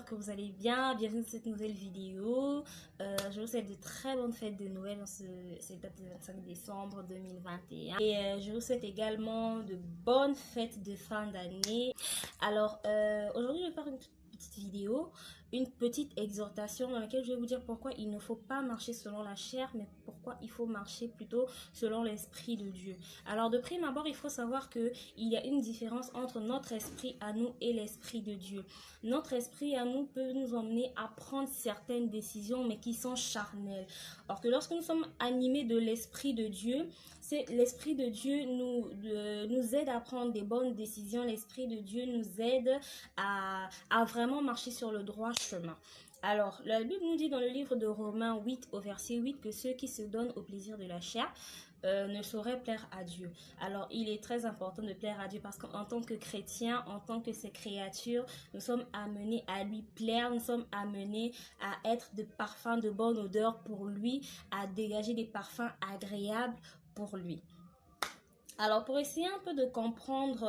que vous allez bien. Bienvenue dans cette nouvelle vidéo. Je vous souhaite de très bonnes fêtes de Noël en cette date de 25 décembre 2021. Et je vous souhaite également de bonnes fêtes de fin d'année. Alors, aujourd'hui, je vais faire une petite vidéo, une petite exhortation dans laquelle je vais vous dire pourquoi il ne faut pas marcher selon la chair, mais pourquoi il faut marcher plutôt selon l'esprit de Dieu. Alors de prime abord, il faut savoir que il y a une différence entre notre esprit à nous et l'esprit de Dieu. Notre esprit à nous peut nous emmener à prendre certaines décisions, mais qui sont charnelles. Or que lorsque nous sommes animés de l'esprit de Dieu, c'est l'esprit de Dieu nous aide à prendre des bonnes décisions. L'esprit de Dieu nous aide à vraiment marcher sur le droit chemin. Alors, la Bible nous dit dans le livre de Romains 8 au verset 8 que ceux qui se donnent au plaisir de la chair ne sauraient plaire à Dieu. Alors, il est très important de plaire à Dieu parce qu'en tant que chrétiens, en tant que ses créatures, nous sommes amenés à lui plaire, nous sommes amenés à être de parfums de bonne odeur pour lui, à dégager des parfums agréables pour lui. Alors, pour essayer un peu de comprendre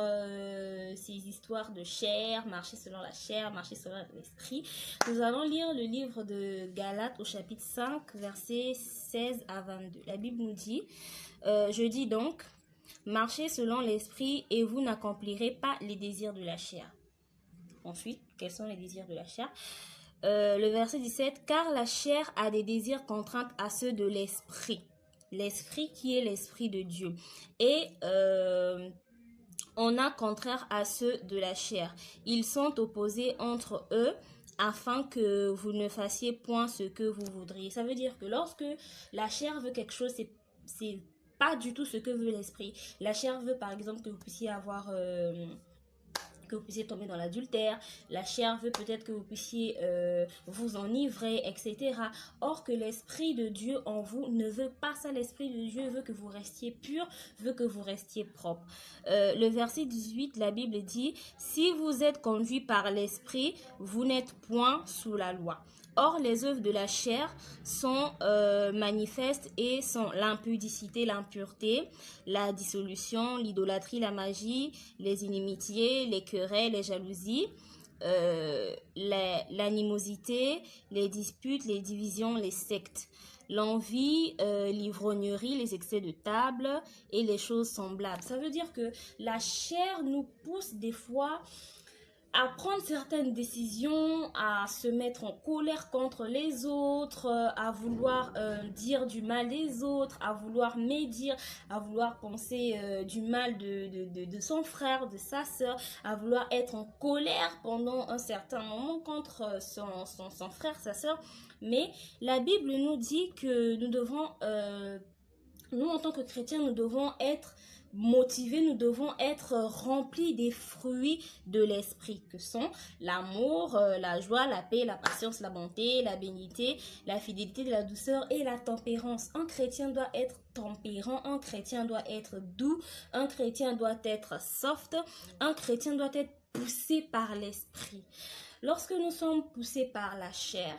ces histoires de chair, marcher selon la chair, marcher selon l'esprit, nous allons lire le livre de Galates au chapitre 5, versets 16 à 22. La Bible nous dit, je dis donc, marchez selon l'esprit et vous n'accomplirez pas les désirs de la chair. Ensuite, quels sont les désirs de la chair? Le verset 17, car la chair a des désirs contraints à ceux de l'esprit. L'esprit qui est l'esprit de Dieu. Et on a contraire à ceux de la chair. Ils sont opposés entre eux afin que vous ne fassiez point ce que vous voudriez. Ça veut dire que lorsque la chair veut quelque chose, c'est pas du tout ce que veut l'esprit. La chair veut par exemple que vous puissiez avoir... que vous puissiez tomber dans l'adultère, la chair veut peut-être que vous puissiez vous enivrer, etc. Or que l'esprit de Dieu en vous ne veut pas ça. L'esprit de Dieu veut que vous restiez pur, veut que vous restiez propre. Le verset 18, la Bible dit, si vous êtes conduits par l'esprit, vous n'êtes point sous la loi. Or, les œuvres de la chair sont manifestes et sont l'impudicité, l'impureté, la dissolution, l'idolâtrie, la magie, les inimitiés, les querelles, les jalousies, l'animosité, les disputes, les divisions, les sectes, l'envie, l'ivrognerie, les excès de table et les choses semblables. Ça veut dire que la chair nous pousse des fois à prendre certaines décisions, à se mettre en colère contre les autres, à vouloir dire du mal des autres, à vouloir médire, à vouloir penser du mal de son frère, de sa sœur, à vouloir être en colère pendant un certain moment contre son frère, sa sœur. Mais la Bible nous dit que nous devons, nous en tant que chrétiens, nous devons être motivés, nous devons être remplis des fruits de l'esprit que sont l'amour, la joie, la paix, la patience, la bonté, la bénité, la fidélité, la douceur et la tempérance. Un chrétien doit être tempérant, un chrétien doit être doux, un chrétien doit être soft, un chrétien doit être poussé par l'esprit. Lorsque nous sommes poussés par la chair,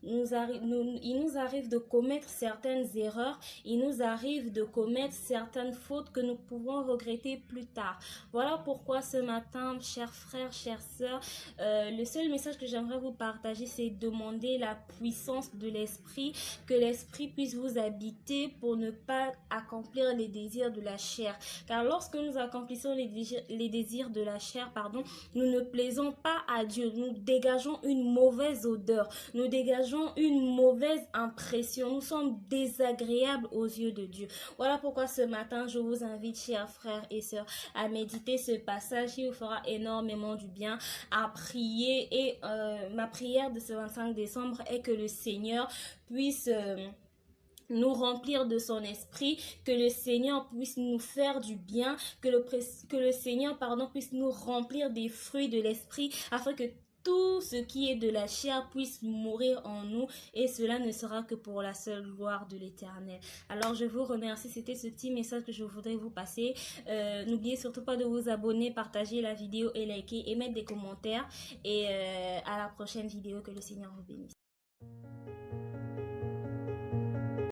il nous arrive de commettre certaines erreurs, il nous arrive de commettre certaines fautes que nous pouvons regretter plus tard. Voilà pourquoi ce matin, chers frères, chères sœurs, le seul message que j'aimerais vous partager, c'est demander la puissance de l'esprit, que l'esprit puisse vous habiter pour ne pas accomplir les désirs de la chair. Car lorsque nous accomplissons les désirs de la chair, nous ne plaisons pas à Dieu, nous dégageons une mauvaise odeur, nous dégageons une mauvaise impression, nous sommes désagréables aux yeux de Dieu. Voilà pourquoi ce matin, je vous invite, chers frères et sœurs, à méditer ce passage qui vous fera énormément du bien, à prier. Et ma prière de ce 25 décembre est que le Seigneur puisse... nous remplir de son esprit, que le Seigneur puisse nous faire du bien, que le Seigneur puisse nous remplir des fruits de l'esprit, afin que tout ce qui est de la chair puisse mourir en nous, et cela ne sera que pour la seule gloire de l'Éternel. Alors je vous remercie, c'était ce petit message que je voudrais vous passer. N'oubliez surtout pas de vous abonner, partager la vidéo et liker et mettre des commentaires, et à la prochaine vidéo, que le Seigneur vous bénisse.